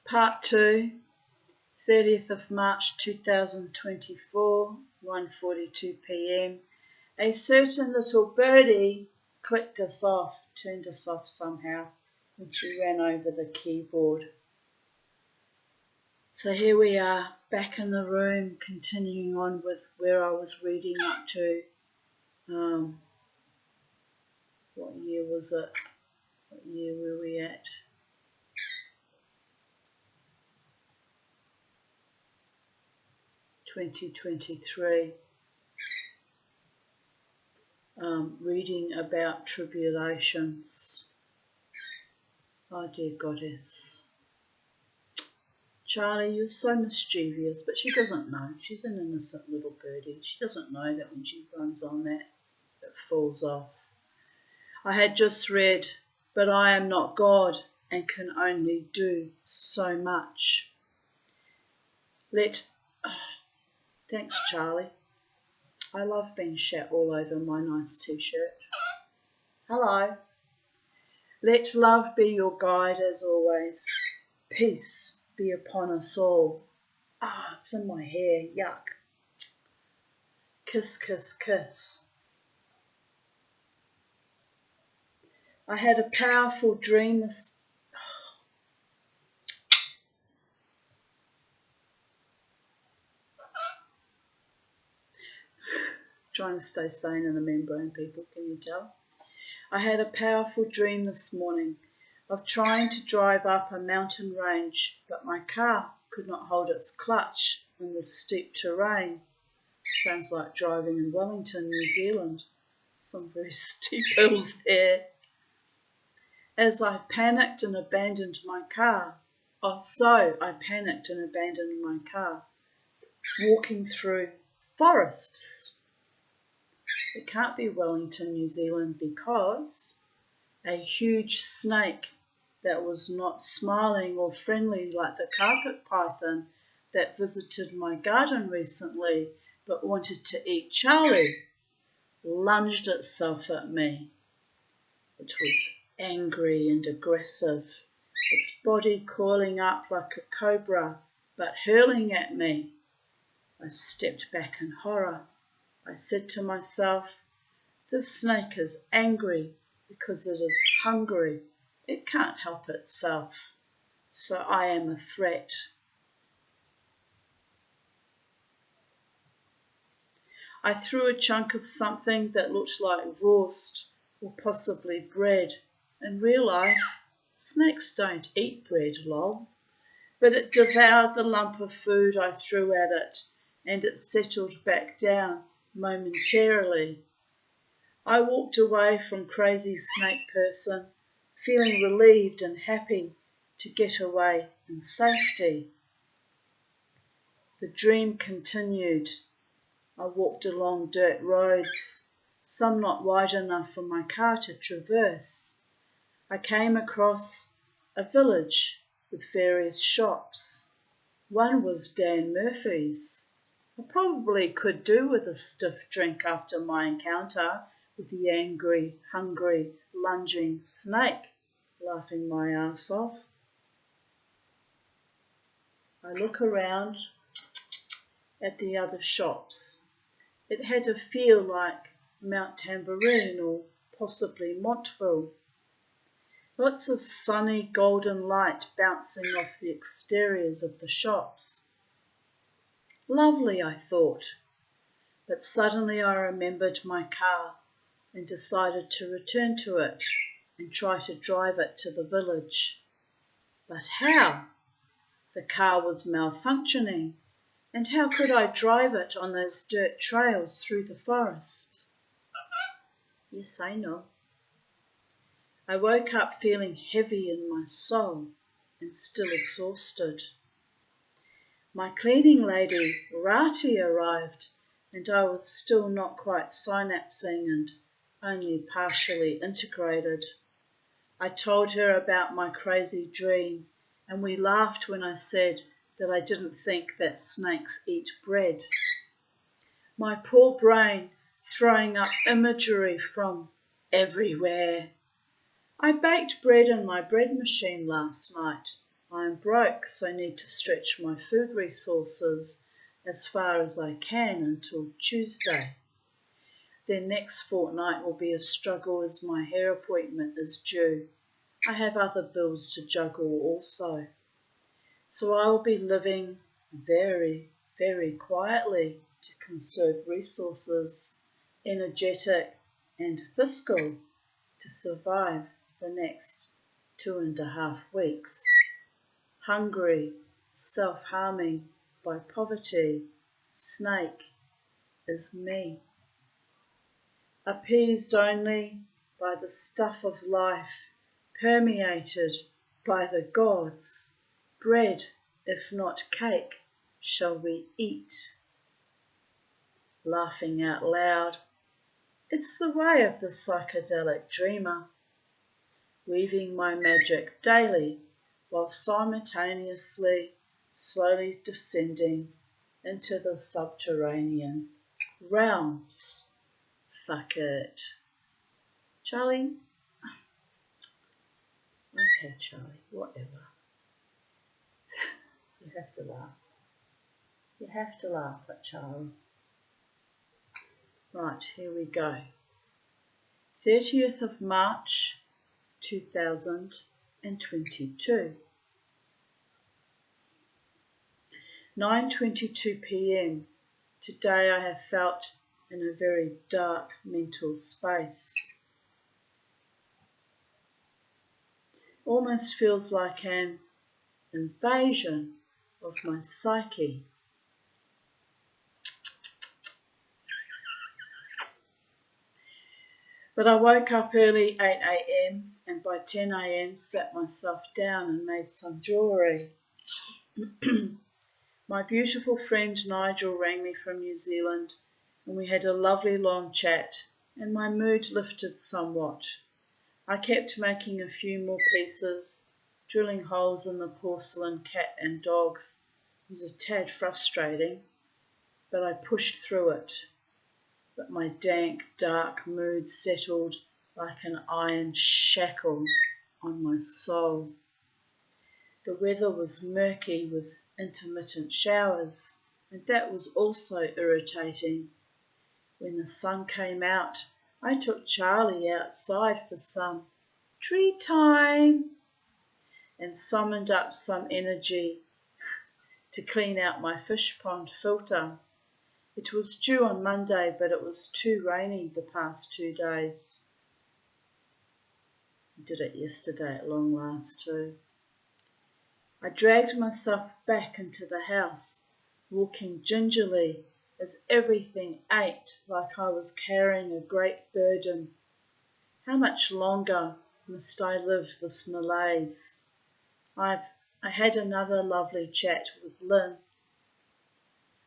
Part 2, 30th of March 2024, 1:42 p.m. A certain little birdie clicked us off, turned us off somehow, and she ran over the keyboard. So here we are, back in the room, continuing on with where I was reading up to. What year was it? What year were we at? (2023). Reading about tribulations. Oh dear Goddess. Charlie, you're so mischievous, but she doesn't know. She's an innocent little birdie. She doesn't know that when she runs on that, it falls off. I had just read, but I am not God and can only do so much. Thanks, Charlie. I love being shat all over my nice t-shirt. Hello. Let love be your guide as always. Peace be upon us all. It's in my hair. Yuck. Kiss, kiss, kiss. I had a powerful dream this... Trying to stay sane in the membrane, people, can you tell? I had a powerful dream this morning of trying to drive up a mountain range, but my car could not hold its clutch in the steep terrain. Sounds like driving in Wellington, New Zealand. Some very steep hills there. As I panicked and abandoned my car, walking through forests. It can't be Wellington, New Zealand, because a huge snake that was not smiling or friendly like the carpet python that visited my garden recently but wanted to eat Charlie lunged itself at me. It was angry and aggressive, its body coiling up like a cobra but hurling at me. I stepped back in horror. I said to myself, this snake is angry because it is hungry. It can't help itself. So I am a threat. I threw a chunk of something that looked like wurst or possibly bread. In real life, snakes don't eat bread, lol. But it devoured the lump of food I threw at it, and it settled back down momentarily. I walked away from crazy snake person, feeling relieved and happy to get away in safety. The dream continued. I walked along dirt roads, some not wide enough for my car to traverse. I came across a village with various shops. One was Dan Murphy's. I probably could do with a stiff drink after my encounter with the angry, hungry, lunging snake, laughing my ass off. I look around at the other shops. It had a feel like Mount Tamborine or possibly Montville. Lots of sunny golden light bouncing off the exteriors of the shops. Lovely, I thought, but suddenly I remembered my car and decided to return to it and try to drive it to the village. But how? The car was malfunctioning, and how could I drive it on those dirt trails through the forest? Yes, I know. I woke up feeling heavy in my soul and still exhausted. My cleaning lady, Rati, arrived, and I was still not quite synapsing and only partially integrated. I told her about my crazy dream, and we laughed when I said that I didn't think that snakes eat bread. My poor brain throwing up imagery from everywhere. I baked bread in my bread machine last night. I'm broke, so I need to stretch my food resources as far as I can until Tuesday. Then next fortnight will be a struggle as my hair appointment is due. I have other bills to juggle also. So I will be living very, very quietly to conserve resources, energetic and fiscal, to survive the next 2.5 weeks. Hungry, self-harming by poverty, snake is me. Appeased only by the stuff of life, permeated by the gods, bread, if not cake, shall we eat. Laughing out loud, it's the way of the psychedelic dreamer, weaving my magic daily while simultaneously slowly descending into the subterranean realms. Fuck it. Charlie? Okay, Charlie, whatever. You have to laugh. You have to laugh at Charlie. Right, here we go. 30th of March 2022. 9:22 p.m. Today I have felt in a very dark mental space. Almost feels like an invasion of my psyche. But I woke up early 8 a.m. and by 10 a.m. sat myself down and made some jewellery. My beautiful friend Nigel rang me from New Zealand and we had a lovely long chat and my mood lifted somewhat. I kept making a few more pieces, drilling holes in the porcelain cat and dogs. It was a tad frustrating, but I pushed through it. But my dank, dark mood settled like an iron shackle on my soul. The weather was murky with intermittent showers, and that was also irritating. When the sun came out, I took Charlie outside for some tree time and summoned up some energy to clean out my fish pond filter. It was due on Monday, but it was too rainy the past 2 days. I did it yesterday at long last too. I dragged myself back into the house, walking gingerly as everything ached like I was carrying a great burden. How much longer must I live this malaise? I had another lovely chat with Lynn.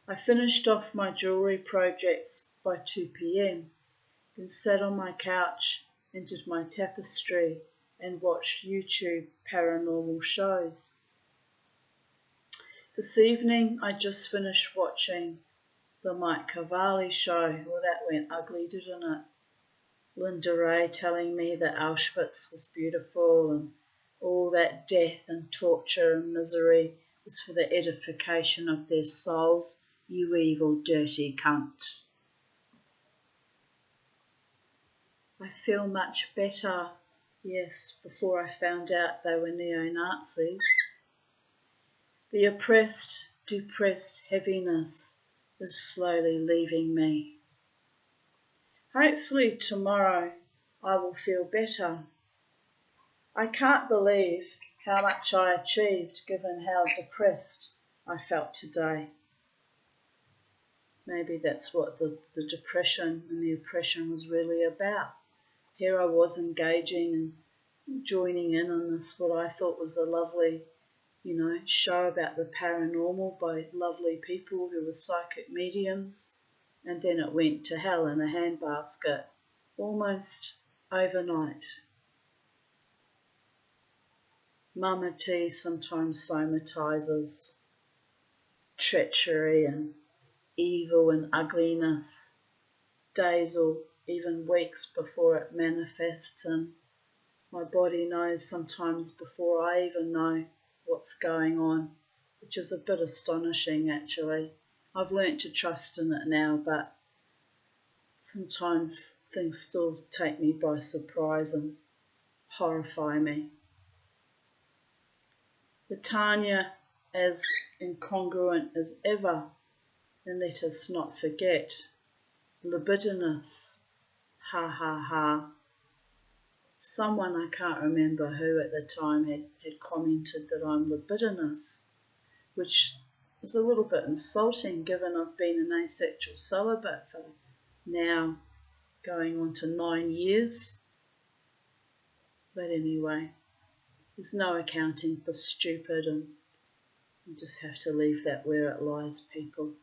I finished off my jewellery projects by 2 p.m, then sat on my couch and did my tapestry and watched YouTube paranormal shows. This evening I just finished watching the Mike Cavalli show. Well, that went ugly, didn't it? Linda Ray telling me that Auschwitz was beautiful and all that death and torture and misery was for the edification of their souls. You evil, dirty cunt. I feel much better, yes, before I found out they were neo-Nazis. The oppressed, depressed heaviness is slowly leaving me. Hopefully tomorrow I will feel better. I can't believe how much I achieved given how depressed I felt today. Maybe that's what the depression and the oppression was really about. Here I was engaging and joining in on this, what I thought was a lovely, show about the paranormal by lovely people who were psychic mediums, and then it went to hell in a handbasket, almost overnight. Mama T sometimes somatizes treachery and evil and ugliness, days or even weeks before it manifests, and my body knows sometimes before I even know what's going on, which is a bit astonishing actually. I've learnt to trust in it now, but sometimes things still take me by surprise and horrify me. The Tanya as incongruent as ever, and let us not forget, libidinous, ha ha ha. Someone, I can't remember who at the time, had commented that I'm libidinous, which is a little bit insulting given I've been an asexual celibate for now going on to 9 years. But anyway, there's no accounting for stupid, and you just have to leave that where it lies, people.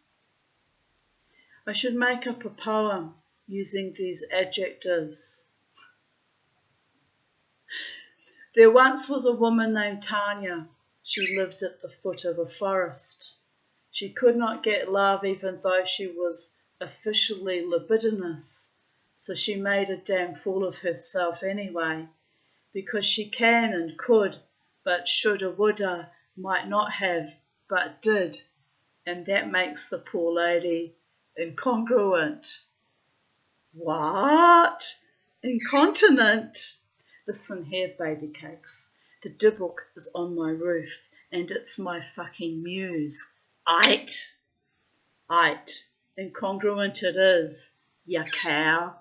I should make up a poem using these adjectives. There once was a woman named Tanya. She lived at the foot of a forest. She could not get love even though she was officially libidinous, so she made a damn fool of herself anyway, because she can and could, but shoulda, woulda, might not have, but did, and that makes the poor lady incongruent. What? Incontinent? Listen here, baby cakes. The Dybbuk is on my roof, and it's my fucking muse. Aight. Incongruent it is, ya cow.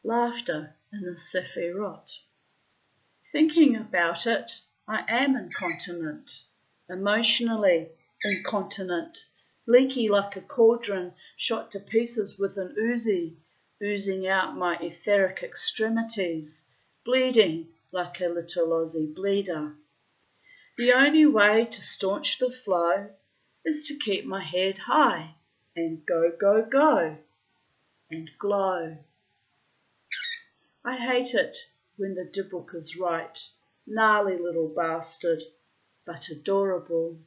Laughter in the Sephirot. Thinking about it, I am incontinent, emotionally incontinent, leaky like a cauldron shot to pieces with an Uzi, oozing out my etheric extremities, bleeding like a little Aussie bleeder. The only way to staunch the flow is to keep my head high and go, go, go, and glow. I hate it when the Dybbuk is right, gnarly little bastard, but adorable.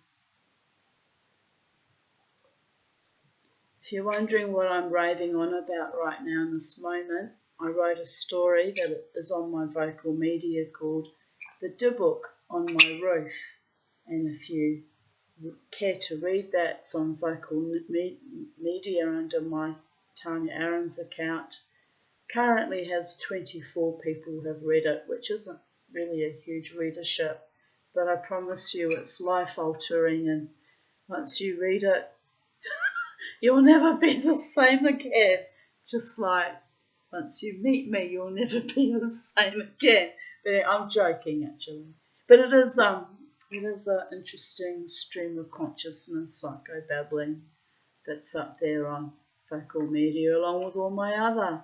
If you're wondering what I'm raving on about right now in this moment, I wrote a story that is on my vocal media called The Dybbuk on My Roof. And if you care to read that, it's on vocal media under my Tanya Aarons account. Currently has 24 people who have read it, which isn't really a huge readership, but I promise you it's life-altering, and once you read it, you'll never be the same again. Just like once you meet me, you'll never be the same again. But I'm joking, actually. But it is an interesting stream of consciousness, psychobabbling, that's up there on vocal media, along with all my other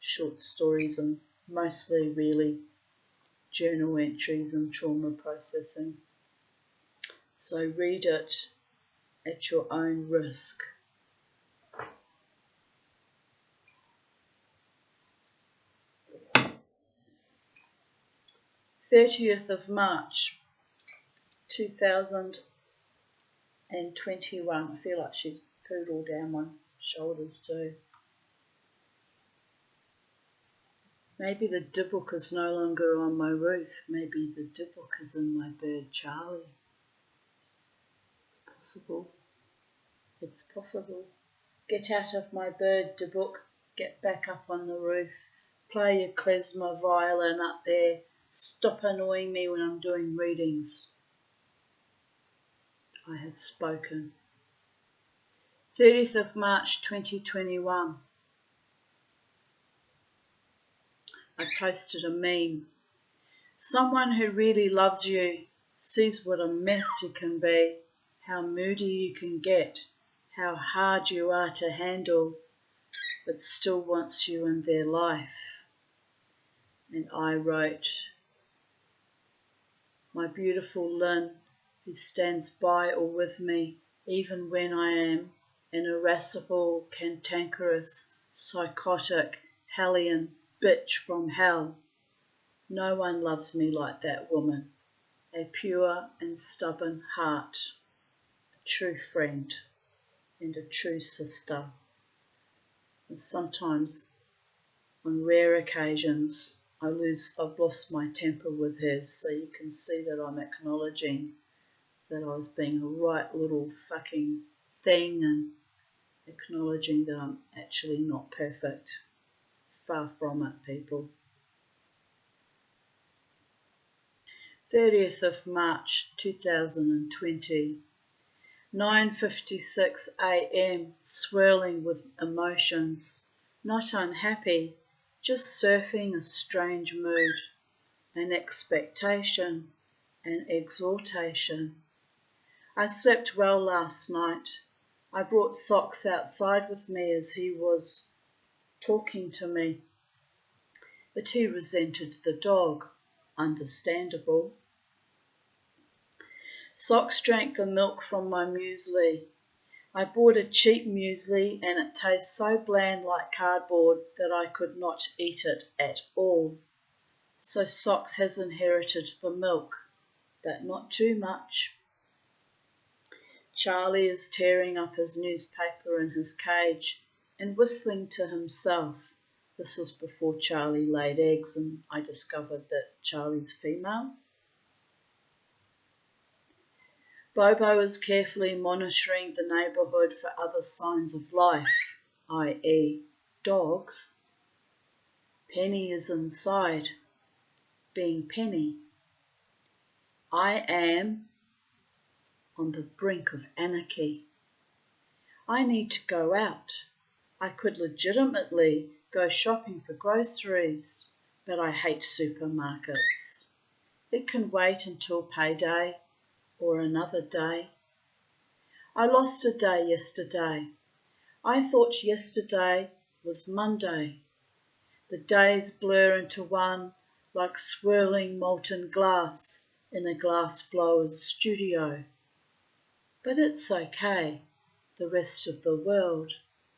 short stories and mostly really journal entries and trauma processing. So read it at your own risk. March 30th, 2021. I feel like she's pooed all down my shoulders too. Maybe the Dybbuk is no longer on my roof. Maybe the Dybbuk is in my bird Charlie. It's possible. It's possible. Get out of my bird, Dybbuk. Get back up on the roof. Play your klezmer violin up there. Stop annoying me when I'm doing readings. I have spoken. 30th of March 2021. I posted a meme. Someone who really loves you sees what a mess you can be, how moody you can get, how hard you are to handle, but still wants you in their life. And I wrote, my beautiful Lynn, who stands by or with me, even when I am an irascible, cantankerous, psychotic, hellion bitch from hell. No one loves me like that woman. A pure and stubborn heart, a true friend, and a true sister. And sometimes, on rare occasions, I've lost my temper with hers, so you can see that I'm acknowledging that I was being a right little fucking thing and acknowledging that I'm actually not perfect. Far from it, people. 30th of March 2020, 9:56 a.m, swirling with emotions, not unhappy, just surfing a strange mood, an expectation, an exhortation. I slept well last night. I brought Socks outside with me as he was talking to me, but he resented the dog. Understandable. Socks drank the milk from my muesli. I bought a cheap muesli and it tastes so bland like cardboard that I could not eat it at all. So Socks has inherited the milk, but not too much. Charlie is tearing up his newspaper in his cage and whistling to himself. This was before Charlie laid eggs and I discovered that Charlie's female. Bobo is carefully monitoring the neighbourhood for other signs of life, i.e. dogs. Penny is inside, being Penny. I am on the brink of anarchy. I need to go out. I could legitimately go shopping for groceries, but I hate supermarkets. It can wait until payday or another day. I lost a day yesterday. I thought yesterday was Monday. The days blur into one like swirling molten glass in a glass blower's studio. But it's okay. The rest of the world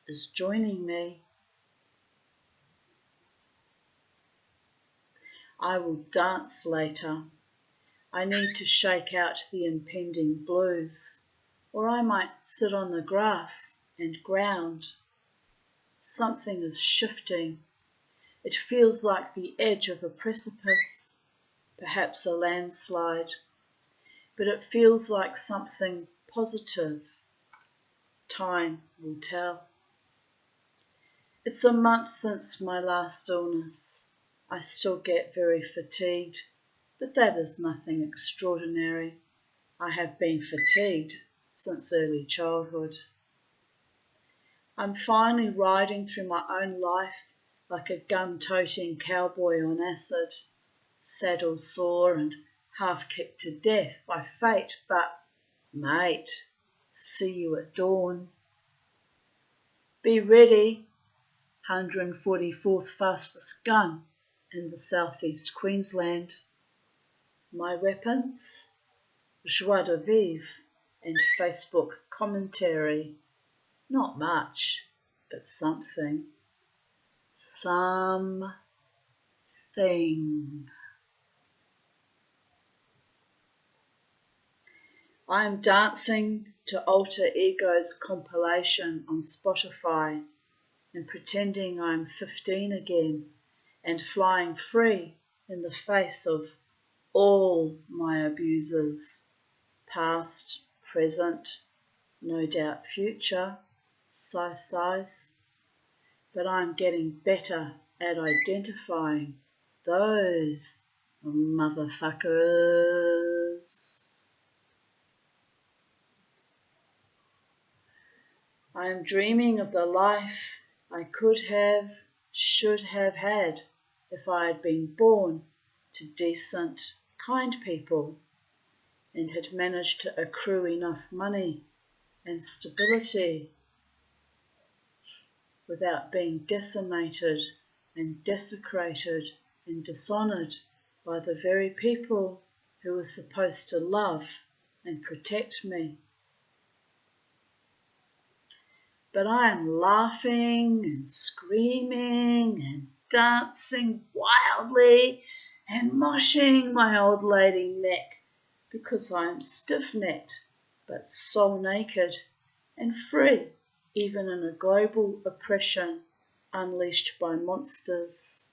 is joining me. I will dance later. I need to shake out the impending blues, or I might sit on the grass and ground. Something is shifting. It feels like the edge of a precipice, perhaps a landslide, but it feels like something positive. Time will tell. It's a month since my last illness. I still get very fatigued, but that is nothing extraordinary. I have been fatigued since early childhood. I'm finally riding through my own life like a gun-toting cowboy on acid, saddle sore and half-kicked to death by fate, but, mate, see you at dawn. Be ready, 144th fastest gun in the southeast Queensland. My weapons? Joie de vivre and Facebook commentary. Not much, but something. Something. I am dancing to Alter Ego's compilation on Spotify and pretending I'm 15 again and flying free in the face of all my abusers, past, present, no doubt future, size, but I'm getting better at identifying those motherfuckers. I am dreaming of the life I could have, should have had if I had been born to decent, kind people and had managed to accrue enough money and stability without being decimated and desecrated and dishonoured by the very people who were supposed to love and protect me. But I am laughing and screaming and dancing wildly and moshing my old lady neck because I am stiff-necked but soul naked and free even in a global oppression unleashed by monsters.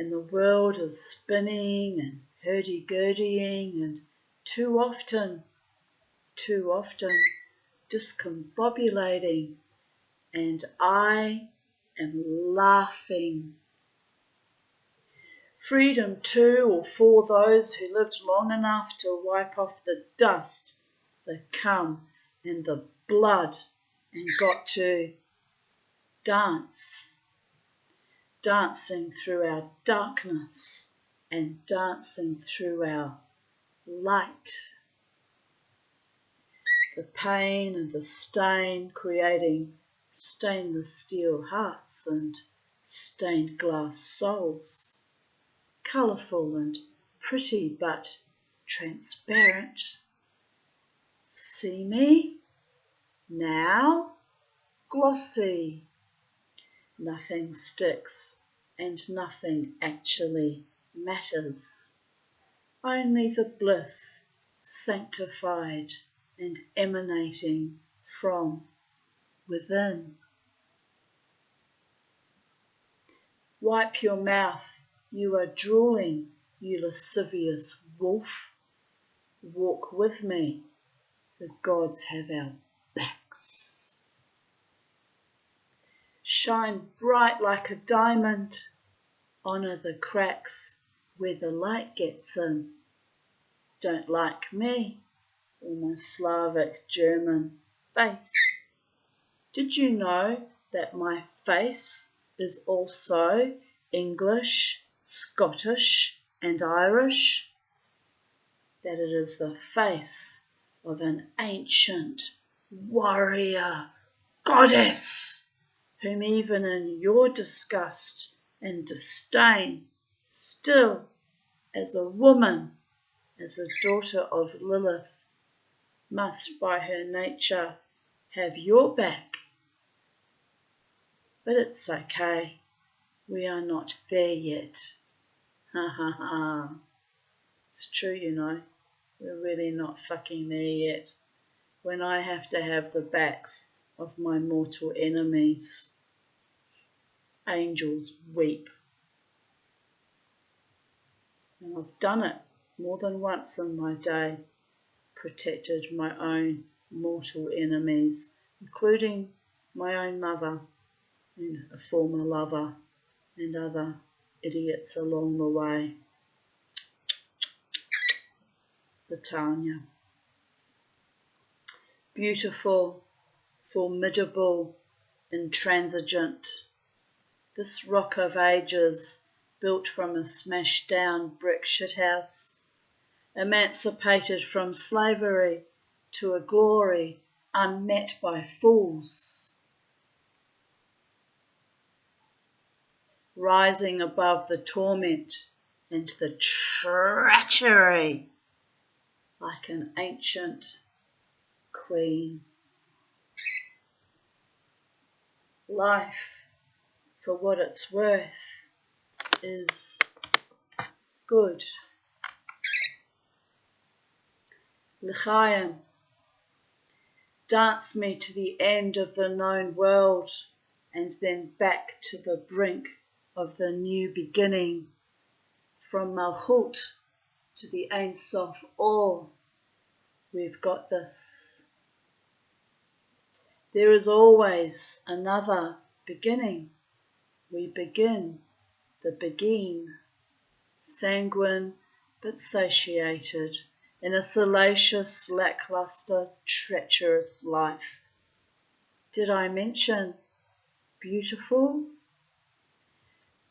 and the world is spinning and hurdy-gurdying and too often discombobulating, and I am laughing. Freedom to or for those who lived long enough to wipe off the dust, the cum and the blood and got to dance. Dancing through our darkness and dancing through our light. The pain and the stain creating stainless steel hearts and stained glass souls. Colourful and pretty but transparent. See me? Now? Glossy. Nothing sticks and nothing actually matters. Only the bliss sanctified and emanating from within. Wipe your mouth, you are drooling, you lascivious wolf. Walk with me, the gods have our backs. Shine bright like a diamond, honour the cracks where the light gets in. Don't like me or my Slavic German face. Did you know that my face is also English, Scottish and Irish? That it is the face of an ancient warrior goddess, whom even in your disgust and disdain, still as a woman, as a daughter of Lilith, must by her nature have your back. But it's okay, we are not there yet. Ha ha ha. It's true, you know, we're really not fucking there yet. When I have to have the backs of my mortal enemies, angels weep. And I've done it more than once in my day, protected my own mortal enemies, including my own mother and a former lover and other idiots along the way. Britannia. Beautiful, formidable, intransigent. This rock of ages, built from a smashed down brick shithouse, emancipated from slavery to a glory unmet by fools. Rising above the torment and the treachery like an ancient queen. Life, for what it's worth, is good. L'chaim, dance me to the end of the known world and then back to the brink of the new beginning, from Malchut to the Ein Sof Or. We've got this. There is always another beginning. We begin the begin, sanguine but satiated in a salacious, lackluster, treacherous life. Did I mention beautiful?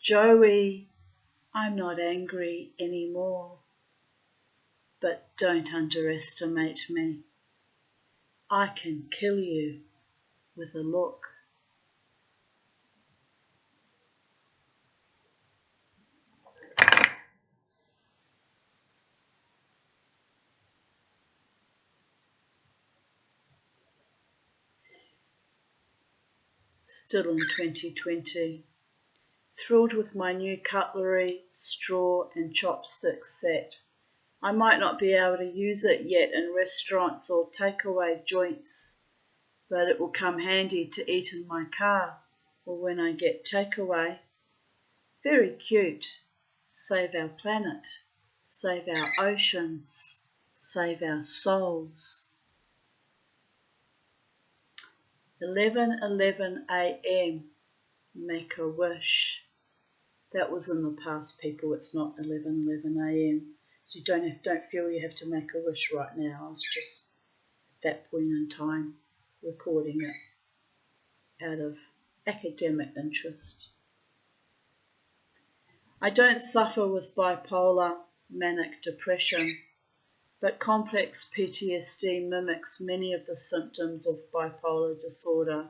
Joey, I'm not angry anymore, but don't underestimate me. I can kill you with a look. Still in 2020, thrilled with my new cutlery, straw and chopsticks set. I might not be able to use it yet in restaurants or takeaway joints, but it will come handy to eat in my car or when I get takeaway. Very cute, save our planet, save our oceans, save our souls. 11:11 a.m. Make a wish. That was in the past, people. It's not 11:11 a.m. So you don't feel you have to make a wish right now. I was just at that point in time recording it out of academic interest. I don't suffer with bipolar manic depression, but complex PTSD mimics many of the symptoms of bipolar disorder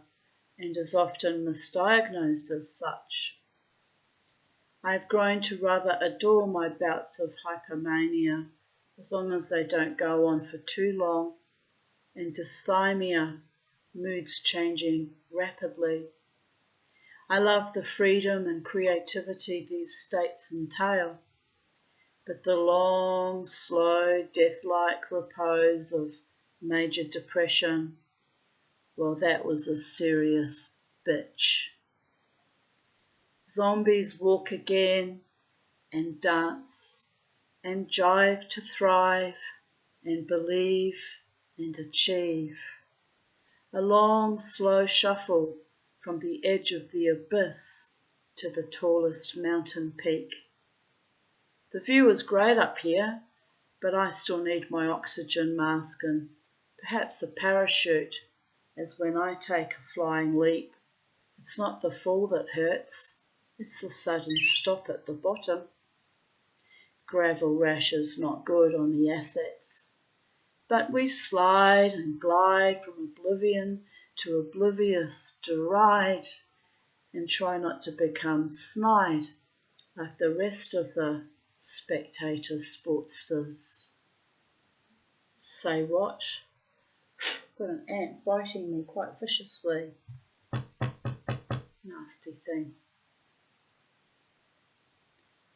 and is often misdiagnosed as such. I have grown to rather adore my bouts of hypomania, as long as they don't go on for too long, and dysthymia, moods changing rapidly. I love the freedom and creativity these states entail, but the long, slow, death-like repose of major depression, well, that was a serious bitch. Zombies walk again and dance and jive to thrive and believe and achieve. A long, slow shuffle from the edge of the abyss to the tallest mountain peak. The view is great up here, but I still need my oxygen mask and perhaps a parachute, as when I take a flying leap, it's not the fall that hurts, it's the sudden stop at the bottom. Gravel rash is not good on the assets, but we slide and glide from oblivion to oblivious deride and try not to become snide like the rest of the spectator sportsters. Say what? Got an ant biting me quite viciously. Nasty thing.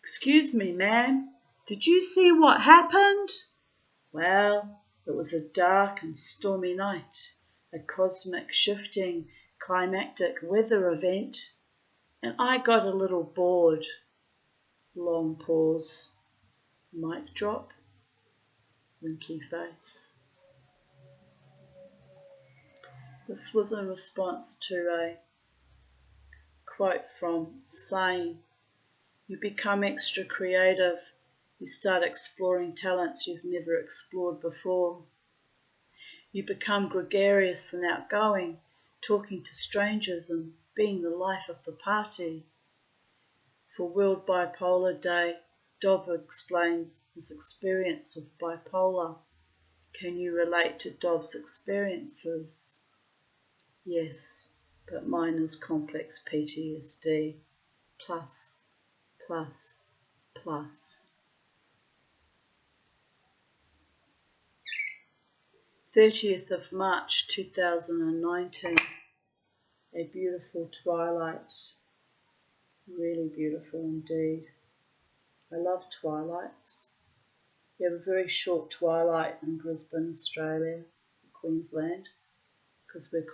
Excuse me, ma'am, did you see what happened? Well, it was a dark and stormy night, a cosmic shifting climactic weather event, and I got a little bored. Long pause. Mic drop. Winky face. This was in response to a quote from Sane. You become extra creative. You start exploring talents you've never explored before. You become gregarious and outgoing, talking to strangers and being the life of the party. For World Bipolar Day, Dov explains his experience of bipolar. Can you relate to Dov's experiences? Yes, but mine is complex PTSD. Plus. 30th of March 2019. A beautiful twilight. Really beautiful indeed. I love twilights. We have a very short twilight in Brisbane, Australia, Queensland, because we're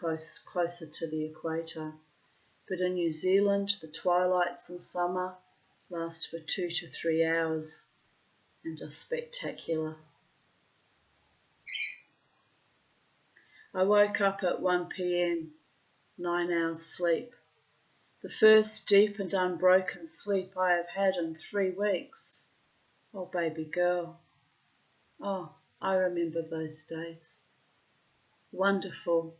closer to the equator. But in New Zealand, the twilights in summer last for 2 to 3 hours and are spectacular. I woke up at 1 p.m, 9 hours sleep. The first deep and unbroken sleep I have had in 3 weeks. Oh, baby girl. Oh, I remember those days. Wonderful.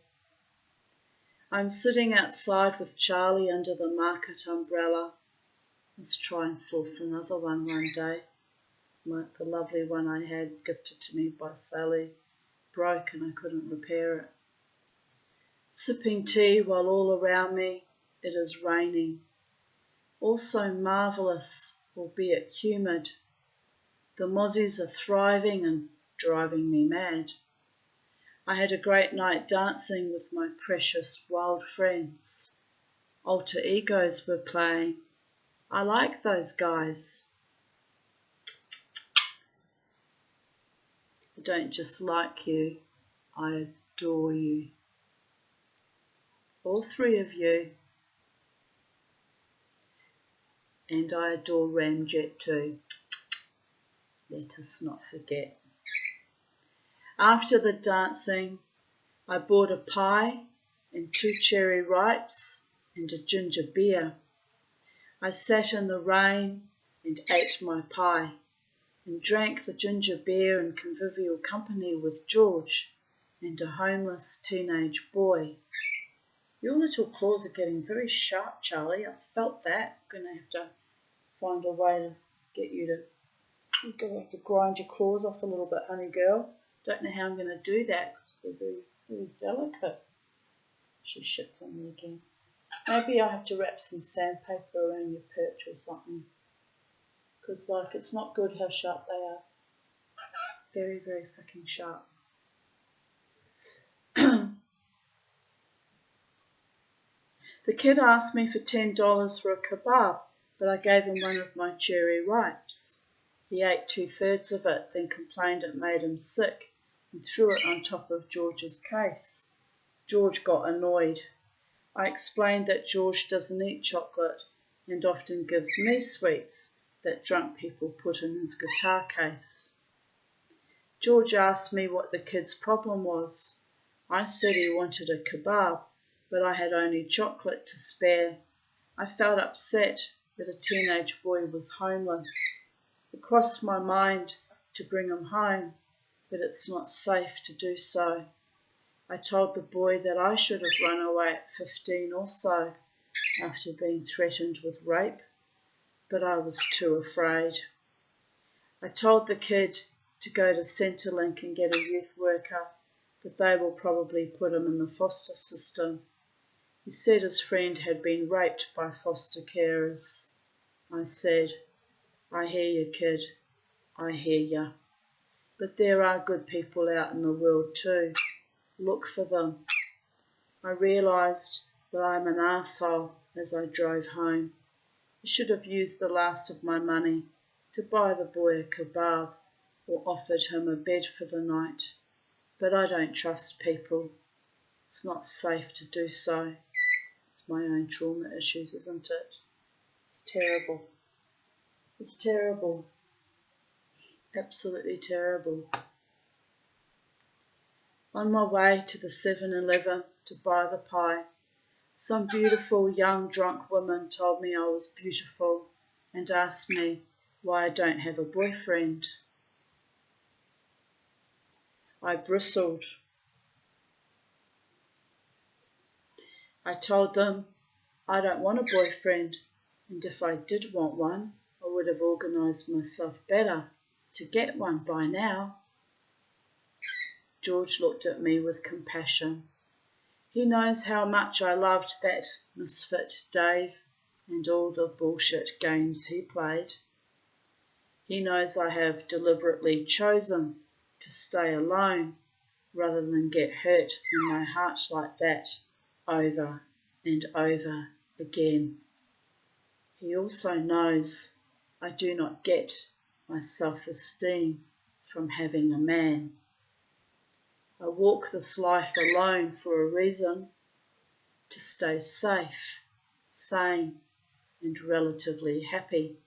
I'm sitting outside with Charlie under the market umbrella. Let's try and source another one day. Like the lovely one I had gifted to me by Sally broke and I couldn't repair it. Sipping tea while all around me it is raining. Also marvellous, albeit humid. The mozzies are thriving and driving me mad. I had a great night dancing with my precious wild friends. Alter egos were playing. I like those guys. I don't just like you, I adore you. All 3 of you. and I adore Ramjet too. Let us not forget. After the dancing, I bought a pie and 2 cherry ripes and a ginger beer. I sat in the rain and ate my pie and drank the ginger beer in convivial company with George and a homeless teenage boy. Your little claws are getting very sharp, Charlie. I felt that. I'm going to have to find a way to get you to... You're going to have to grind your claws off a little bit, honey girl. Don't know how I'm going to do that because they're very, very delicate. She shits on me again. Maybe I have to wrap some sandpaper around your perch or something. Because, like, it's not good how sharp they are. Very, very fucking sharp. The kid asked me for $10 for a kebab, but I gave him one of my cherry ripes. He ate 2/3 of it, then complained it made him sick and threw it on top of George's case. George got annoyed. I explained that George doesn't eat chocolate and often gives me sweets that drunk people put in his guitar case. George asked me what the kid's problem was. I said he wanted a kebab, but I had only chocolate to spare. I felt upset that a teenage boy was homeless. It crossed my mind to bring him home, but it's not safe to do so. I told the boy that I should have run away at 15 or so after being threatened with rape, but I was too afraid. I told the kid to go to Centrelink and get a youth worker, but they will probably put him in the foster system. He said his friend had been raped by foster carers. I said, I hear you, kid. I hear ya. But there are good people out in the world too. Look for them. I realised that I'm an arsehole as I drove home. I should have used the last of my money to buy the boy a kebab or offered him a bed for the night. But I don't trust people. It's not safe to do so. It's my own trauma issues, isn't it? It's terrible. It's terrible. Absolutely terrible. On my way to the 7-Eleven to buy the pie, some beautiful young drunk woman told me I was beautiful and asked me why I don't have a boyfriend. I bristled. I told them I don't want a boyfriend, and if I did want one, I would have organised myself better to get one by now. George looked at me with compassion. He knows how much I loved that misfit Dave and all the bullshit games he played. He knows I have deliberately chosen to stay alone rather than get hurt in my heart like that over and over again. He also knows I do not get my self-esteem from having a man. I walk this life alone for a reason, to stay safe, sane, and relatively happy.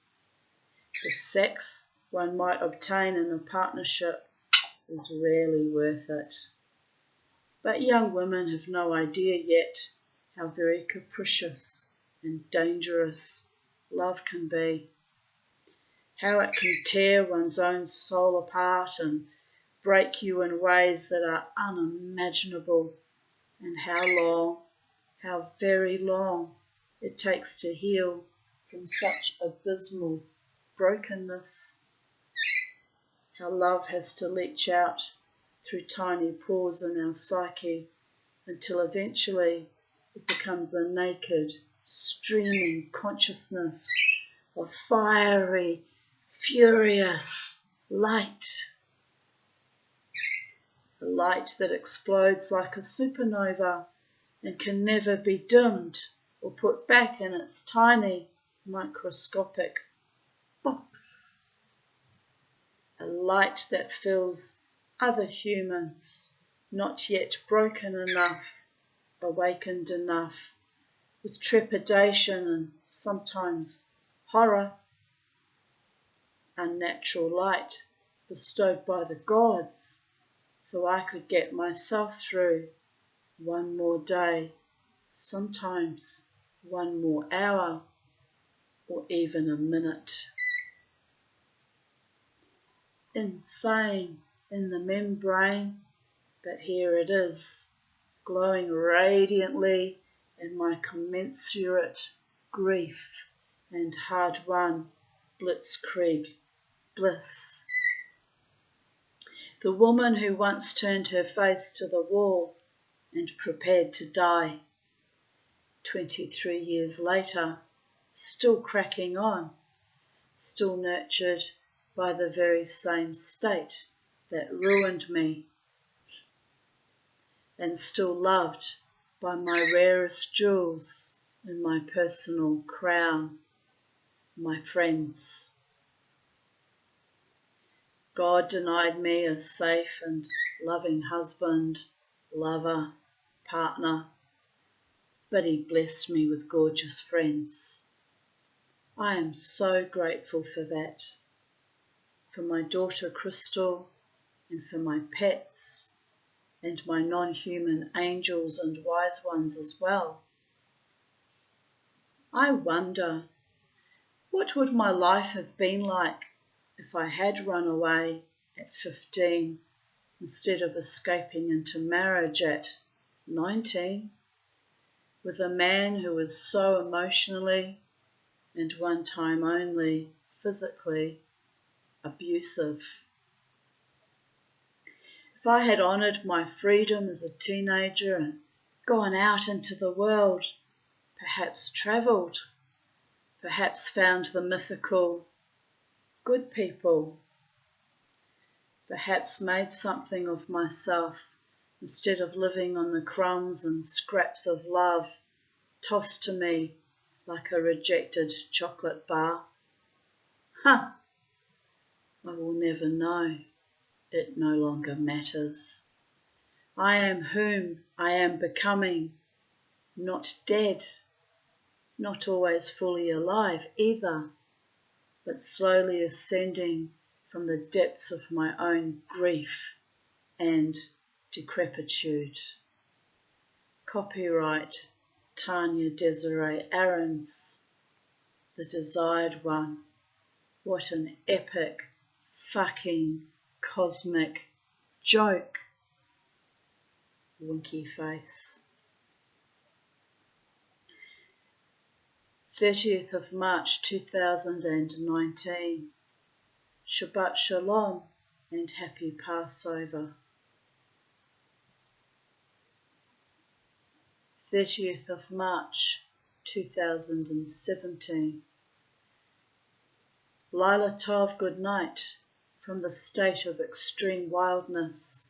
The sex one might obtain in a partnership is rarely worth it. But young women have no idea yet how very capricious and dangerous love can be, how it can tear one's own soul apart and break you in ways that are unimaginable, and how very long it takes to heal from such abysmal brokenness. How love has to leach out through tiny pores in our psyche until eventually it becomes a naked, streaming consciousness of fiery, furious light. A light that explodes like a supernova and can never be dimmed or put back in its tiny, microscopic box. A light that fills other humans, not yet broken enough, awakened enough, with trepidation and sometimes horror, unnatural light bestowed by the gods so I could get myself through one more day, sometimes one more hour, or even a minute. Insane in the membrane, but here it is, glowing radiantly in my commensurate grief and hard-won blitzkrieg bliss. The woman who once turned her face to the wall and prepared to die, 23 years later, still cracking on, still nurtured by the very same state that ruined me, and still loved by my rarest jewels in my personal crown, my friends. God denied me a safe and loving husband, lover, partner, but He blessed me with gorgeous friends. I am so grateful for that, for my daughter Crystal, and for my pets, and my non-human angels and wise ones as well. I wonder, what would my life have been like if I had run away at 15 instead of escaping into marriage at 19 with a man who was so emotionally and one time only physically abusive? If I had honoured my freedom as a teenager and gone out into the world, perhaps travelled, perhaps found the mythical good people, perhaps made something of myself instead of living on the crumbs and scraps of love tossed to me like a rejected chocolate bar. I will never know. It no longer matters. I am whom I am becoming, not dead, not always fully alive either, but slowly ascending from the depths of my own grief and decrepitude. Copyright Tanya Desiree Aarons, The Desired One. What an epic fucking cosmic joke. Winky face. 30th of March 2019. Shabbat Shalom and Happy Passover. 30th of March 2017. Lila Tov, good night from the state of extreme wildness.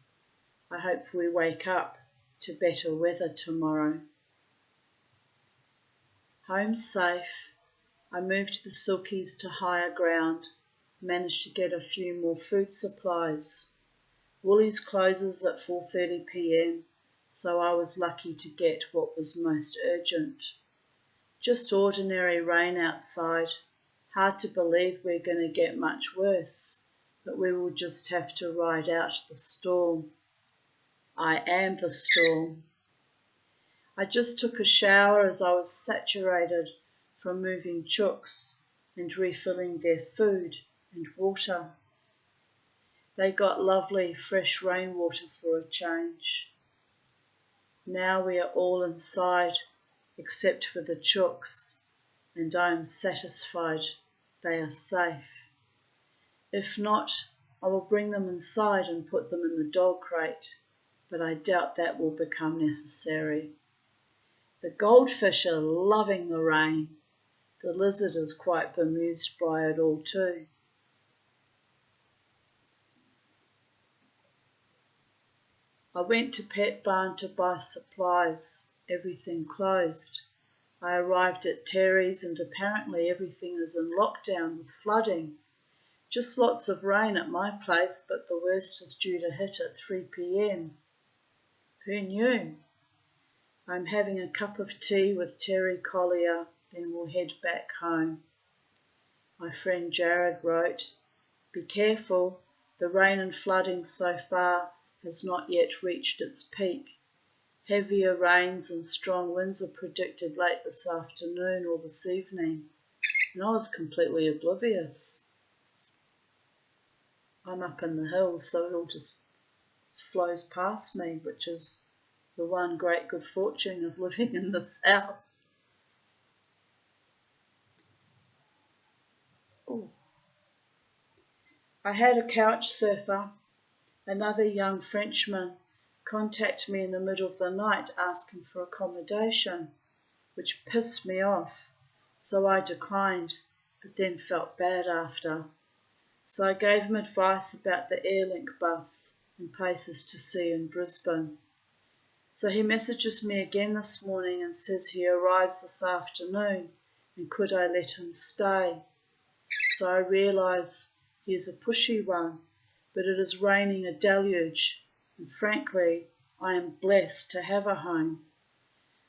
I hope we wake up to better weather tomorrow. Home safe. I moved the silkies to higher ground, managed to get a few more food supplies. Woolies closes at 4:30 p.m, so I was lucky to get what was most urgent. Just ordinary rain outside. Hard to believe we're going to get much worse, but we will just have to ride out the storm. I am the storm. I just took a shower as I was saturated from moving chooks and refilling their food and water. They got lovely fresh rainwater for a change. Now we are all inside except for the chooks, and I am satisfied they are safe. If not, I will bring them inside and put them in the dog crate, but I doubt that will become necessary. The goldfish are loving the rain. The lizard is quite bemused by it all too. I went to Pet Barn to buy supplies. Everything closed. I arrived at Terry's and apparently everything is in lockdown with flooding. Just lots of rain at my place, but the worst is due to hit at 3 p.m. Who knew? I'm having a cup of tea with Terry Collier, then we'll head back home. My friend Jared wrote, "Be careful, the rain and flooding so far has not yet reached its peak. Heavier rains and strong winds are predicted late this afternoon or this evening." And I was completely oblivious. I'm up in the hills, so it all just flows past me, which is the one great good fortune of living in this house. Ooh. I had a couch surfer, another young Frenchman, contact me in the middle of the night asking for accommodation, which pissed me off, so I declined, but then felt bad after. So I gave him advice about the Airlink bus and places to see in Brisbane. So he messages me again this morning and says he arrives this afternoon and could I let him stay. So I realise he is a pushy one, but it is raining a deluge, and frankly, I am blessed to have a home.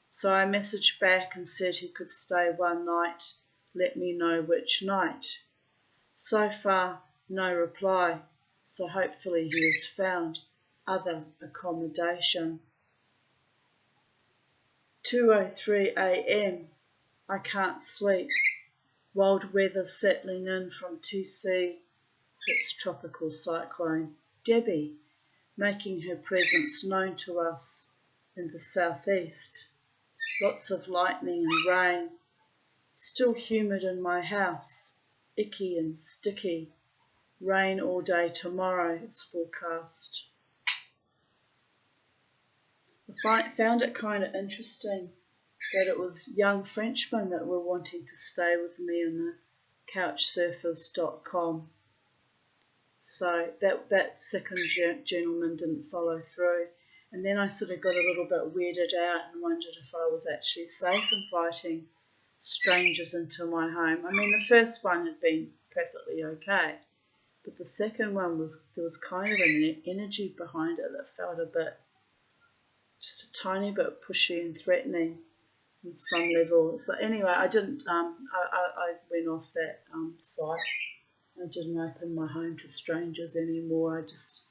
So I messaged back and said he could stay one night, let me know which night. So far, no reply, so hopefully he has found other accommodation. 2:03 a.m. I can't sleep. Wild weather settling in from 2C, its tropical cyclone, Debbie, making her presence known to us in the southeast. Lots of lightning and rain. Still humid in my house, icky and sticky. Rain all day tomorrow is forecast. I found it kind of interesting that it was young Frenchmen that were wanting to stay with me in the couchsurfers.com. So that second gentleman didn't follow through. And then I sort of got a little bit weirded out and wondered if I was actually safe inviting strangers into my home. I mean, the first one had been perfectly okay, but the second one there was kind of an energy behind it that felt just a tiny bit pushy and threatening on some level. So anyway, I didn't. I went off that site. I didn't open my home to strangers anymore. I just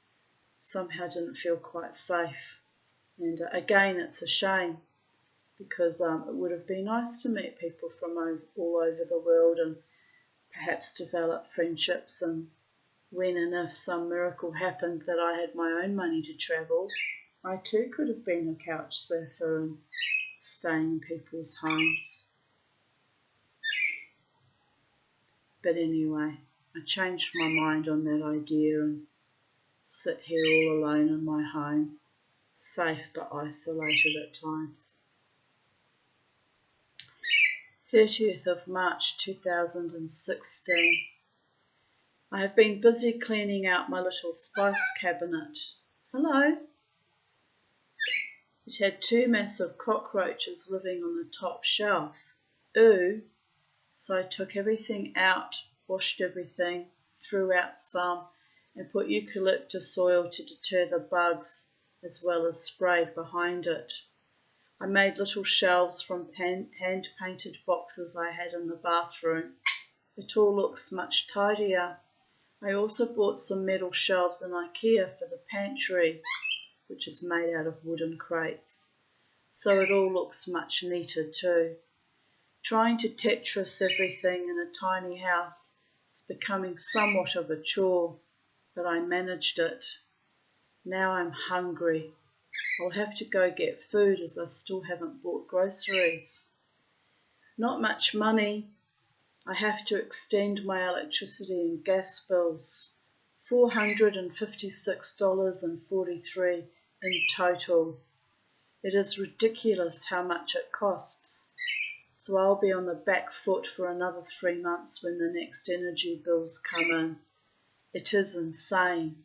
somehow didn't feel quite safe. And again, it's a shame because it would have been nice to meet people from all over the world and perhaps develop friendships. And when and if some miracle happened that I had my own money to travel, I too could have been a couch surfer and staying in people's homes. But anyway, I changed my mind on that idea and sit here all alone in my home, safe but isolated at times. 30th of March 2016. I have been busy cleaning out my little spice cabinet. Hello. It had 2 massive cockroaches living on the top shelf. Ooh. So I took everything out, washed everything, threw out some, and put eucalyptus oil to deter the bugs, as well as spray behind it. I made little shelves from hand-painted boxes I had in the bathroom. It all looks much tidier. I also bought some metal shelves in IKEA for the pantry, which is made out of wooden crates. So it all looks much neater too. Trying to Tetris everything in a tiny house is becoming somewhat of a chore, but I managed it. Now I'm hungry. I'll have to go get food as I still haven't bought groceries. Not much money. I have to extend my electricity and gas bills. $456.43 in total. It is ridiculous how much it costs. So I'll be on the back foot for another 3 months when the next energy bills come in. It is insane.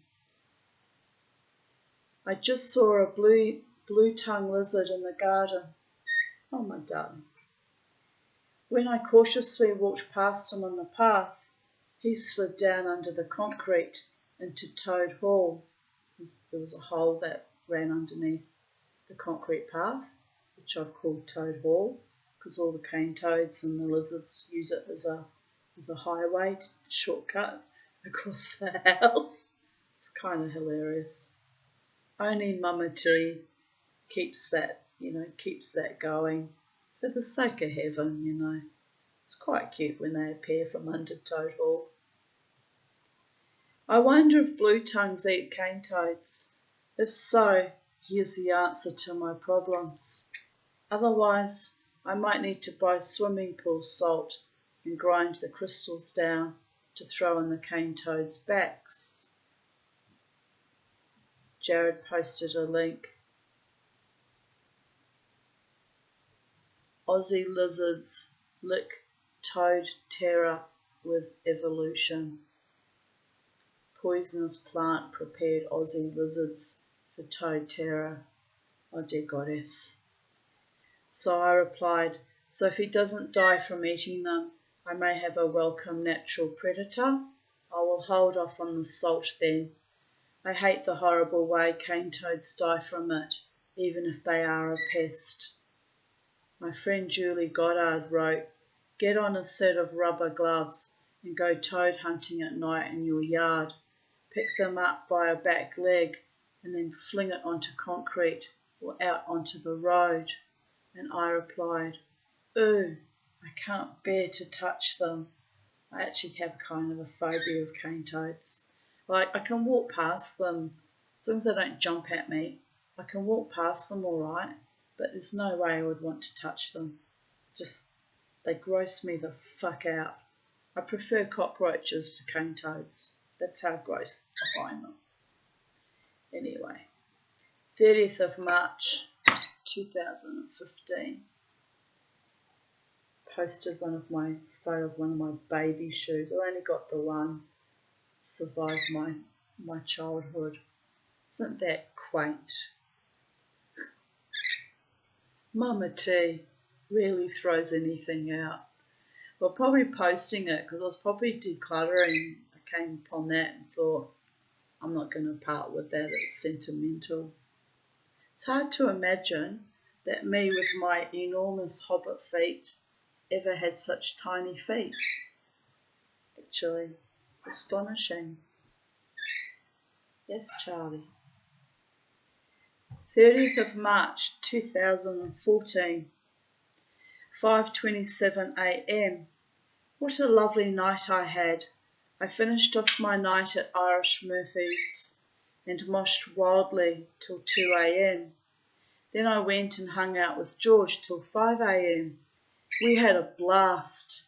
I just saw a blue-tongue lizard in the garden. Oh, my darling. When I cautiously walked past him on the path, he slid down under the concrete into Toad Hall. There was a hole that ran underneath the concrete path, which I've called Toad Hall, because all the cane toads and the lizards use it as a There's a highway shortcut across the house. It's kind of hilarious. Only Mama T keeps that going for the sake of heaven. It's quite cute when they appear from under Toad Hall. I wonder if blue tongues eat cane toads. If so, here's the answer to my problems. Otherwise, I might need to buy swimming pool salt and grind the crystals down to throw in the cane toads' backs. Jared posted a link. Aussie lizards lick toad terror with evolution. Poisonous plant prepared Aussie lizards for toad terror. Oh dear goddess. So I replied, so if he doesn't die from eating them, I may have a welcome natural predator. I will hold off on the salt then. I hate the horrible way cane toads die from it, even if they are a pest. My friend Julie Goddard wrote, get on a set of rubber gloves and go toad hunting at night in your yard. Pick them up by a back leg and then fling it onto concrete or out onto the road. And I replied, ooh, I can't bear to touch them. I actually have kind of a phobia of cane toads. Like, I can walk past them, as long as they don't jump at me. I can walk past them all right, but there's no way I would want to touch them. They gross me the fuck out. I prefer cockroaches to cane toads. That's how gross I find them. Anyway, 30th of March 2015. Posted one of my photo of one of my baby shoes. I only got the one. Survived my childhood. Isn't that quaint? Mama T really throws anything out. Well, probably posting it because I was probably decluttering. I came upon that and thought, I'm not going to part with that. It's sentimental. It's hard to imagine that me with my enormous hobbit feet ever had such tiny feet. Actually, astonishing. Yes, Charlie. 30th of March 2014, 5:27 a.m. What a lovely night I had. I finished off my night at Irish Murphy's and moshed wildly till 2 a.m. Then I went and hung out with George till 5 a.m. We had a blast.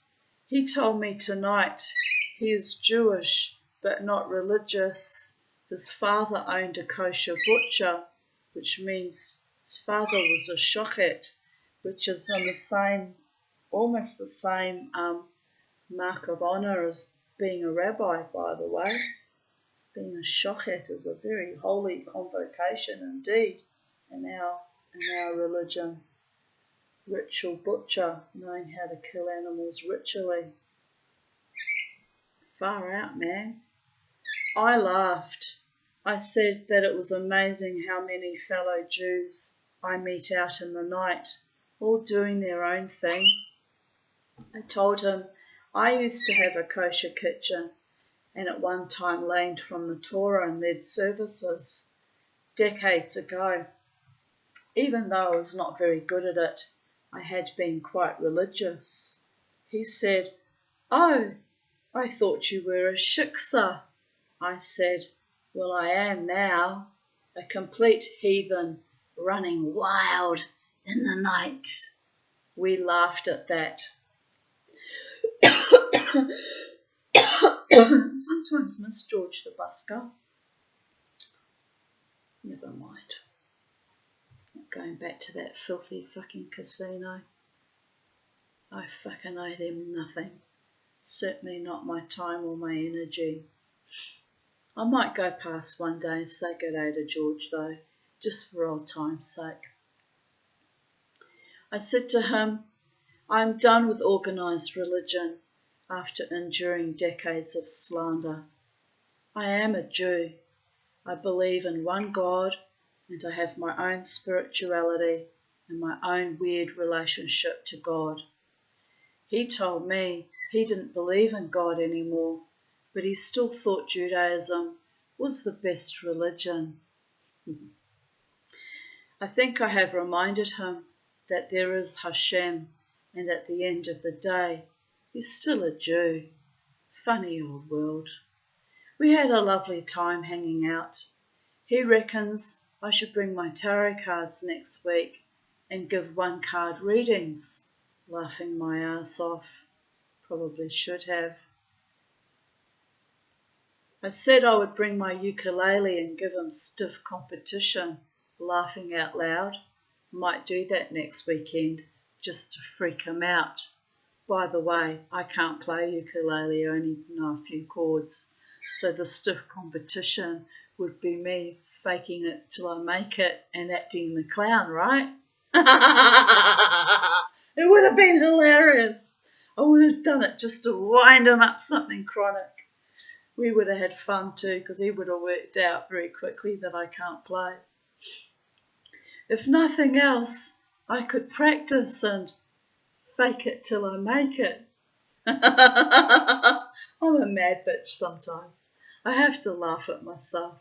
He told me tonight he is Jewish but not religious. His father owned a kosher butcher, which means his father was a shochet, which is on the same, almost the same mark of honour as being a rabbi, by the way. Being a shochet is a very holy convocation indeed in our religion. Ritual butcher, knowing how to kill animals ritually. Far out, man. I laughed. I said that it was amazing how many fellow Jews I meet out in the night, all doing their own thing. I told him I used to have a kosher kitchen and at one time learned from the Torah and led services decades ago. Even though I was not very good at it, I had been quite religious. He said, oh, I thought you were a shiksa. I said, well, I am now, a complete heathen running wild in the night. We laughed at that. Sometimes miss George the Busker. Never mind. Not going back to that filthy fucking casino. I fucking owe them nothing. Certainly not my time or my energy. I might go past one day and say good day to George though, just for old time's sake. I said to him, I am done with organised religion after enduring decades of slander. I am a Jew. I believe in one God and I have my own spirituality and my own weird relationship to God. He told me He didn't believe in God anymore, but he still thought Judaism was the best religion. I think I have reminded him that there is Hashem, and at the end of the day, he's still a Jew. Funny old world. We had a lovely time hanging out. He reckons I should bring my tarot cards next week and give one-card readings. Laughing my ass off. Probably should have. I said I would bring my ukulele and give him stiff competition. Laughing out loud. Might do that next weekend, just to freak him out. By the way, I can't play ukulele, I only know a few chords. So the stiff competition would be me faking it till I make it and acting the clown, right? It would have been hilarious. I would have done it just to wind him up something chronic. We would have had fun too, because he would have worked out very quickly that I can't play. If nothing else, I could practice and fake it till I make it. I'm a mad bitch sometimes. I have to laugh at myself.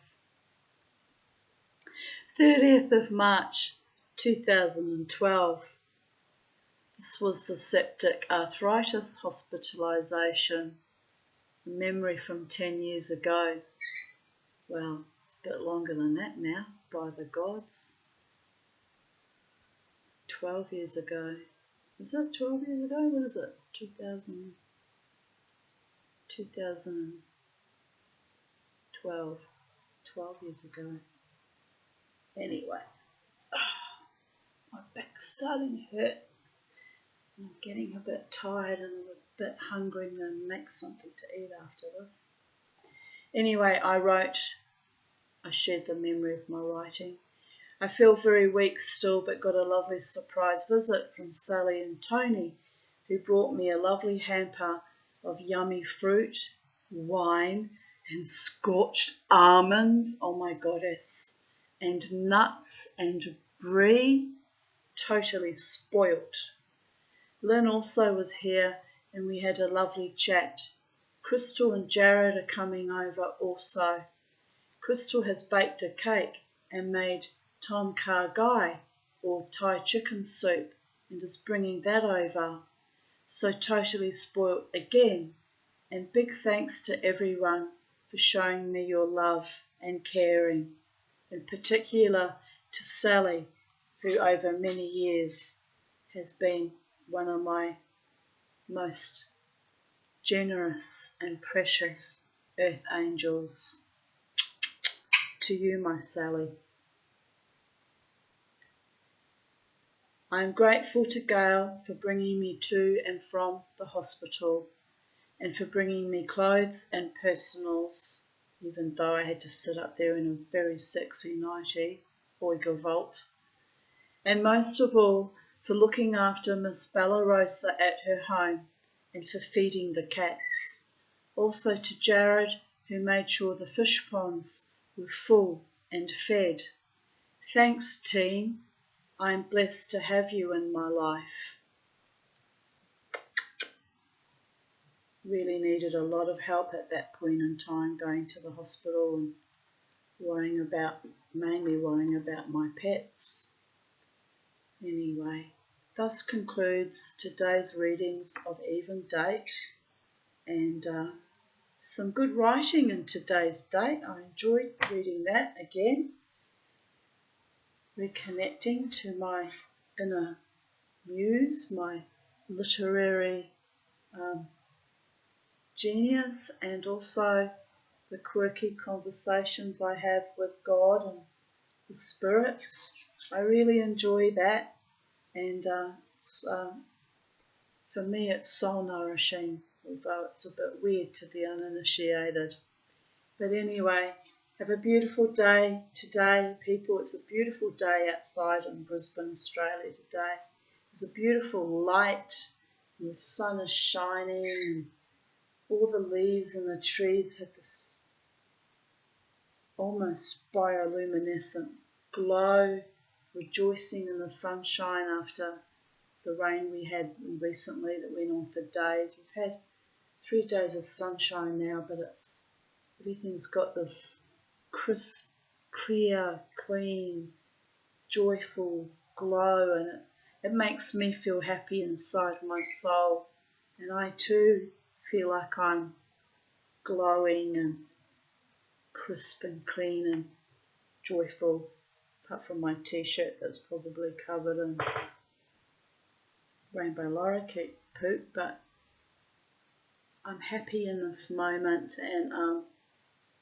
30th of March 2012. This was the septic arthritis hospitalisation. A memory from 10 years ago. Well, it's a bit longer than that now, by the gods. 12 years ago. Is that 12 years ago? What is it? 2012. 12 years ago. Anyway. My back's starting to hurt. I'm getting a bit tired and I'm a bit hungry. I'm going to make something to eat after this. Anyway, I shared the memory of my writing. I feel very weak still, but got a lovely surprise visit from Sally and Tony, who brought me a lovely hamper of yummy fruit, wine, and scorched almonds, oh my goddess, and nuts and brie, totally spoilt. Lynn also was here, and we had a lovely chat. Crystal and Jared are coming over also. Crystal has baked a cake and made tom kha gai, or Thai chicken soup, and is bringing that over. So totally spoilt again, and big thanks to everyone for showing me your love and caring, in particular to Sally, who over many years has been one of my most generous and precious earth angels. To you, my Sally. I am grateful to Gail for bringing me to and from the hospital and for bringing me clothes and personals, even though I had to sit up there in a very sexy nightie, Oiga and most of all for looking after Miss Bella Rosa at her home and for feeding the cats. Also to Jared, who made sure the fish ponds were full and fed. Thanks, team. I am blessed to have you in my life. Really needed a lot of help at that point in time, going to the hospital and mainly worrying about my pets. Anyway, thus concludes today's readings of Even Date, and some good writing in today's date. I enjoyed reading that again. Reconnecting to my inner muse, my literary genius, and also the quirky conversations I have with God and the spirits. I really enjoy that, and for me it's soul nourishing, although it's a bit weird to the uninitiated. But anyway, have a beautiful day today, people. It's a beautiful day outside in Brisbane, Australia today. There's a beautiful light and the sun is shining and all the leaves and the trees have this almost bioluminescent glow, rejoicing in the sunshine after the rain we had recently that went on for days. We've had 3 days of sunshine now, but everything's got this crisp, clear, clean, joyful glow, and it makes me feel happy inside my soul. And I too feel like I'm glowing and crisp and clean and joyful, apart from my t-shirt that's probably covered in rainbow lorikeet poop, but I'm happy in this moment, and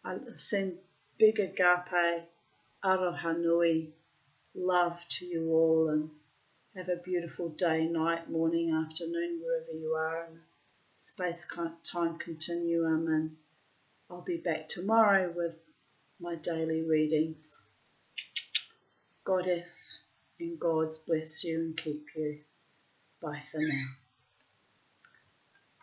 I send big agape, aroha nui, love to you all, and have a beautiful day, night, morning, afternoon, wherever you are in the space-time continuum, and I'll be back tomorrow with my daily readings. Goddess and gods bless you and keep you. Bye for now.